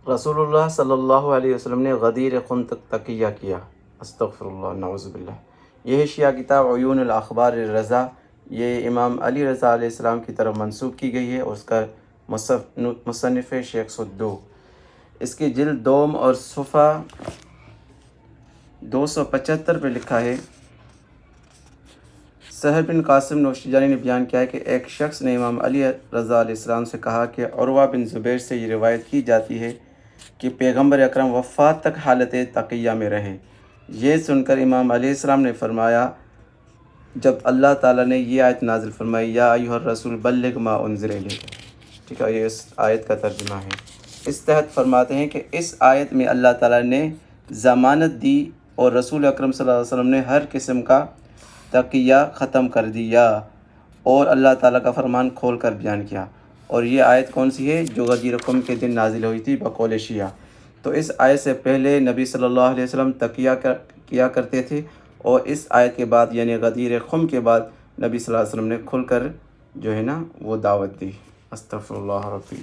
رسول اللہ صلی اللہ علیہ وسلم نے غدیر خم تک تقیہ کیا، استغفر اللہ نعوذ باللہ۔ یہ شیعہ کتاب عیون الاخبار الرضا، یہ امام علی رضا علیہ السلام کی طرف منسوب کی گئی ہے اور اس کا مصنف شیخ صدوق۔ اس کی جلد دوم اور صفحہ 275 پہ لکھا ہے، سہل بن قاسم نوشتجانی نے بیان کیا ہے کہ ایک شخص نے امام علی رضا علیہ السلام سے کہا کہ عروہ بن زبیر سے یہ روایت کی جاتی ہے کہ پیغمبر اکرم وفات تک حالت تقیہ میں رہے۔ یہ سن کر امام علیہ السلام نے فرمایا، جب اللہ تعالیٰ نے یہ آیت نازل فرمائی، یا ایھا الرسول بلغ ما انزل الیک، ٹھیک ہے، یہ اس آیت کا ترجمہ ہے۔ اس تحت فرماتے ہیں کہ اس آیت میں اللہ تعالیٰ نے ضمانت دی اور رسول اکرم صلی اللہ علیہ وسلم نے ہر قسم کا تقیہ ختم کر دیا اور اللہ تعالیٰ کا فرمان کھول کر بیان کیا۔ اور یہ آیت کون سی ہے؟ جو غدیر خم کے دن نازل ہوئی تھی بقول شیعہ۔ تو اس آیت سے پہلے نبی صلی اللہ علیہ وسلم تقیہ کیا کرتے تھے، اور اس آیت کے بعد یعنی غدیر خم کے بعد نبی صلی اللہ علیہ وسلم نے کھل کر جو ہے نا وہ دعوت دی۔ استغفر اللہ ربی۔